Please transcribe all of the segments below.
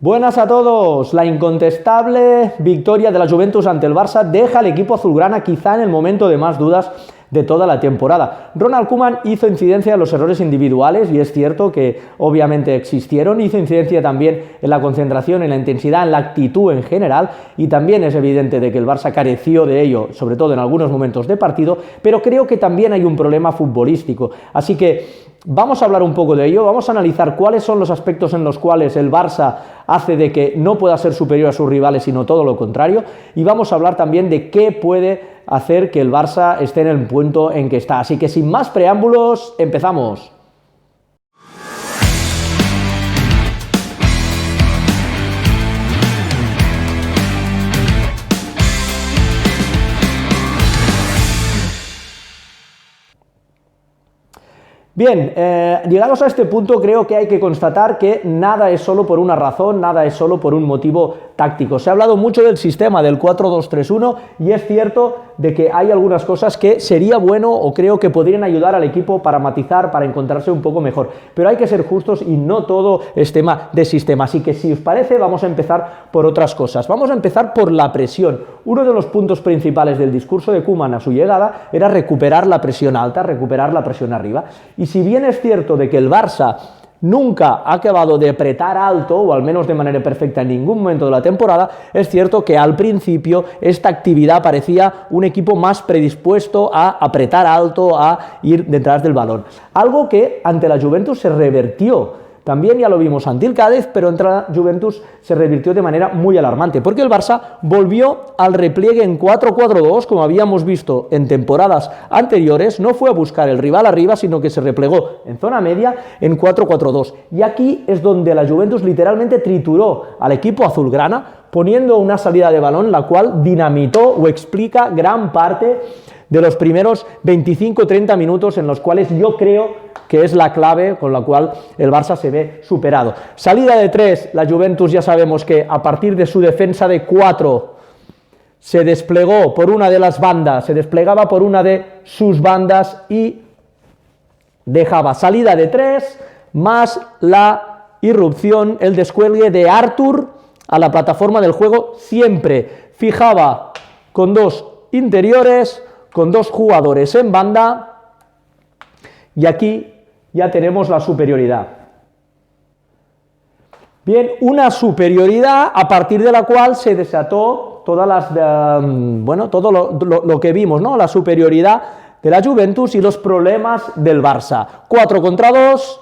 Buenas a todos. La incontestable victoria de la Juventus ante el Barça deja al equipo azulgrana quizá en el momento de más dudas de toda la temporada. Ronald Koeman hizo incidencia en los errores individuales y es cierto que obviamente existieron, hizo incidencia también en la concentración, en la intensidad, en la actitud en general, y también es evidente de que el Barça careció de ello, sobre todo en algunos momentos de partido, pero creo que también hay un problema futbolístico. Así que vamos a hablar un poco de ello, vamos a analizar cuáles son los aspectos en los cuales el Barça hace de que no pueda ser superior a sus rivales, sino todo lo contrario, y vamos a hablar también de qué puede hacer que el Barça esté en el punto en que está. Así que sin más preámbulos, empezamos. Bien, llegados a este punto creo que hay que constatar que nada es solo por una razón, nada es solo por un motivo táctico. Se ha hablado mucho del sistema del 4-2-3-1 y es cierto de que hay algunas cosas que sería bueno o creo que podrían ayudar al equipo para matizar, para encontrarse un poco mejor. Pero hay que ser justos y no todo es tema de sistema. Así que si os parece vamos a empezar por otras cosas. Vamos a empezar por la presión. Uno de los puntos principales del discurso de Koeman a su llegada era recuperar la presión alta, recuperar la presión arriba. Y si bien es cierto de que el Barça nunca ha acabado de apretar alto, o al menos de manera perfecta en ningún momento de la temporada, es cierto que al principio esta actividad parecía un equipo más predispuesto a apretar alto, a ir detrás del balón. Algo que ante la Juventus se revertió. También ya lo vimos ante el Cádiz, pero ante la Juventus se revirtió de manera muy alarmante, porque el Barça volvió al repliegue en 4-4-2, como habíamos visto en temporadas anteriores, no fue a buscar el rival arriba, sino que se replegó en zona media en 4-4-2. Y aquí es donde la Juventus literalmente trituró al equipo azulgrana, poniendo una salida de balón, la cual dinamitó o explica gran parte de los primeros 25-30 minutos en los cuales yo creo que es la clave con la cual el Barça se ve superado. Salida de 3, la Juventus ya sabemos que a partir de su defensa de 4 se desplegó por una de las bandas, se desplegaba por una de sus bandas y dejaba salida de 3 más la irrupción, el descuelgue de Arthur a la plataforma del juego, siempre fijaba con 2 interiores, con 2 jugadores en banda, y aquí ya tenemos la superioridad. Bien, una superioridad a partir de la cual se desató todas las, todo lo que vimos, ¿no? La superioridad de la Juventus y los problemas del Barça. 4 contra 2,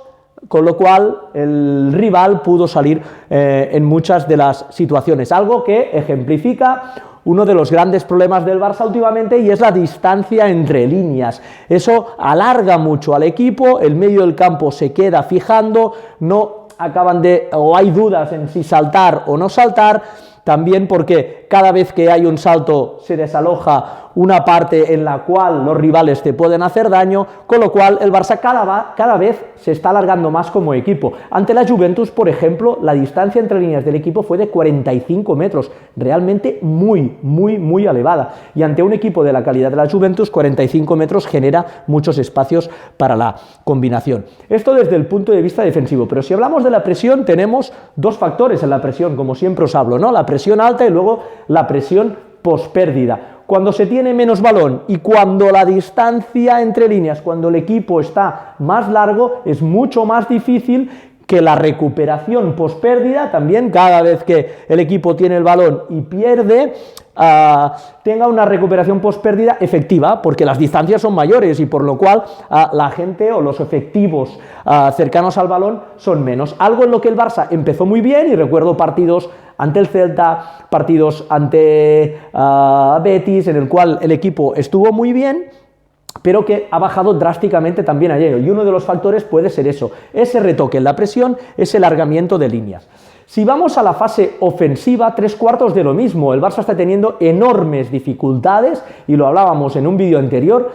con lo cual el rival pudo salir en muchas de las situaciones, algo que ejemplifica uno de los grandes problemas del Barça últimamente, y es la distancia entre líneas. Eso alarga mucho al equipo, el medio del campo se queda fijando, no acaban de, o hay dudas en si saltar o no saltar, también porque cada vez que hay un salto se desaloja una parte en la cual los rivales te pueden hacer daño, con lo cual el Barça cada vez se está alargando más como equipo. Ante la Juventus, por ejemplo, la distancia entre líneas del equipo fue de 45 metros, realmente muy elevada. Y ante un equipo de la calidad de la Juventus, 45 metros genera muchos espacios para la combinación. Esto desde el punto de vista defensivo, pero si hablamos de la presión, tenemos 2 factores en la presión, como siempre os hablo, ¿no? La presión alta y luego la presión pospérdida. Cuando se tiene menos balón y cuando la distancia entre líneas, cuando el equipo está más largo, es mucho más difícil que la recuperación pospérdida, también cada vez que el equipo tiene el balón y pierde, tenga una recuperación pospérdida efectiva, porque las distancias son mayores y por lo cual la gente o los efectivos cercanos al balón son menos. Algo en lo que el Barça empezó muy bien, y recuerdo partidos ante el Celta, partidos ante Betis, en el cual el equipo estuvo muy bien, pero que ha bajado drásticamente también ayer, y uno de los factores puede ser eso, ese retoque en la presión, ese alargamiento de líneas. Si vamos a la fase ofensiva, 3/4 de lo mismo, el Barça está teniendo enormes dificultades, y lo hablábamos en un vídeo anterior,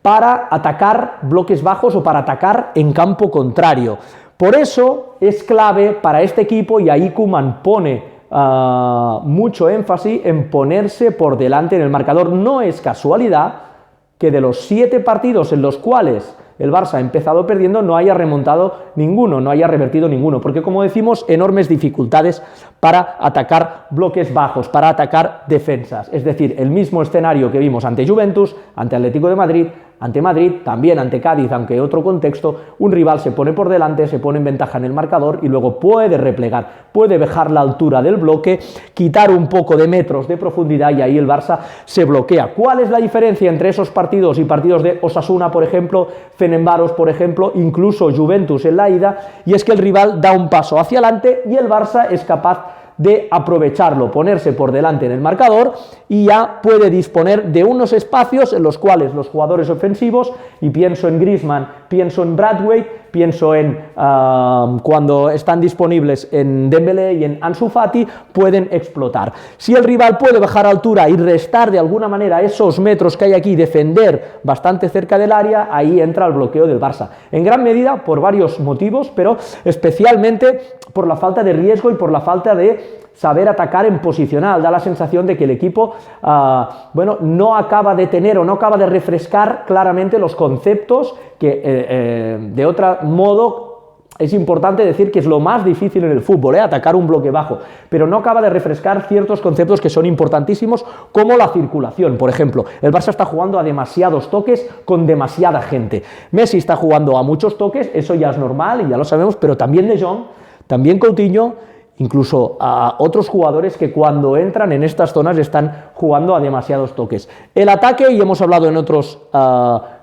para atacar bloques bajos o para atacar en campo contrario. Por eso es clave para este equipo, y ahí Koeman pone mucho énfasis en ponerse por delante en el marcador. No es casualidad que de los 7 partidos en los cuales el Barça ha empezado perdiendo, no haya remontado ninguno, no haya revertido ninguno, porque como decimos, enormes dificultades para atacar bloques bajos, para atacar defensas, es decir, el mismo escenario que vimos ante Juventus, ante Atlético de Madrid, ante Madrid, también ante Cádiz, aunque otro contexto, un rival se pone por delante, se pone en ventaja en el marcador y luego puede replegar, puede bajar la altura del bloque, quitar un poco de metros de profundidad y ahí el Barça se bloquea. ¿Cuál es la diferencia entre esos partidos y partidos de Osasuna, por ejemplo, Fenerbahce, por ejemplo, incluso Juventus en la ida? Y es que el rival da un paso hacia adelante y el Barça es capaz de aprovecharlo, ponerse por delante en el marcador y ya puede disponer de unos espacios en los cuales los jugadores ofensivos, y pienso en Griezmann, pienso en Braithwaite, pienso en cuando están disponibles en Dembélé y en Ansu Fati, pueden explotar. Si el rival puede bajar altura y restar de alguna manera esos metros que hay aquí, defender bastante cerca del área, ahí entra el bloqueo del Barça. En gran medida por varios motivos, pero especialmente por la falta de riesgo y por la falta de saber atacar en posicional. Da la sensación de que el equipo no acaba de tener o no acaba de refrescar claramente los conceptos que de otro modo es importante decir que es lo más difícil en el fútbol, atacar un bloque bajo, pero no acaba de refrescar ciertos conceptos que son importantísimos, como la circulación. Por ejemplo, el Barça está jugando a demasiados toques con demasiada gente. Messi está jugando a muchos toques, eso ya es normal y ya lo sabemos, pero también De Jong, también Coutinho, incluso a otros jugadores que cuando entran en estas zonas están jugando a demasiados toques. El ataque, y hemos hablado en otros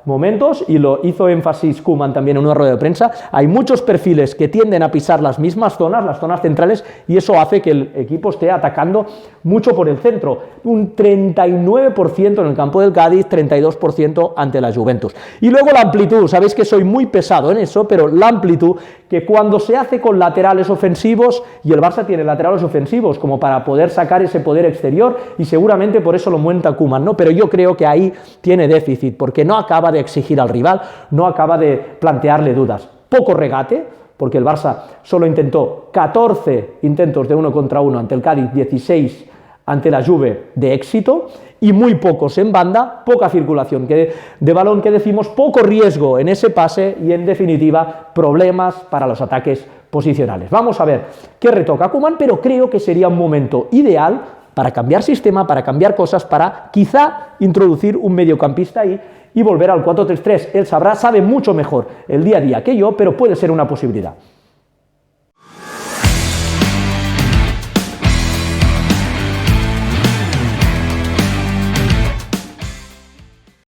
momentos, y lo hizo énfasis Koeman también en una rueda de prensa, hay muchos perfiles que tienden a pisar las mismas zonas, las zonas centrales, y eso hace que el equipo esté atacando mucho por el centro, un 39% en el campo del Cádiz, 32% ante la Juventus. Y luego la amplitud, sabéis que soy muy pesado en eso, pero la amplitud, que cuando se hace con laterales ofensivos, y el Barça tiene laterales ofensivos como para poder sacar ese poder exterior, y seguramente por eso lo monta Koeman, ¿no? Pero yo creo que ahí tiene déficit, porque no acaba de exigir al rival, no acaba de plantearle dudas. Poco regate, porque el Barça solo intentó 14 intentos de 1 contra 1 ante el Cádiz, 16 ante la Juve de éxito, y muy pocos en banda, poca circulación de balón, que decimos, poco riesgo en ese pase y en definitiva problemas para los ataques posicionales. Vamos a ver qué retoca Koeman, pero creo que sería un momento ideal para cambiar sistema, para cambiar cosas, para quizá introducir un mediocampista ahí y volver al 4-3-3. Él sabe mucho mejor el día a día que yo, pero puede ser una posibilidad.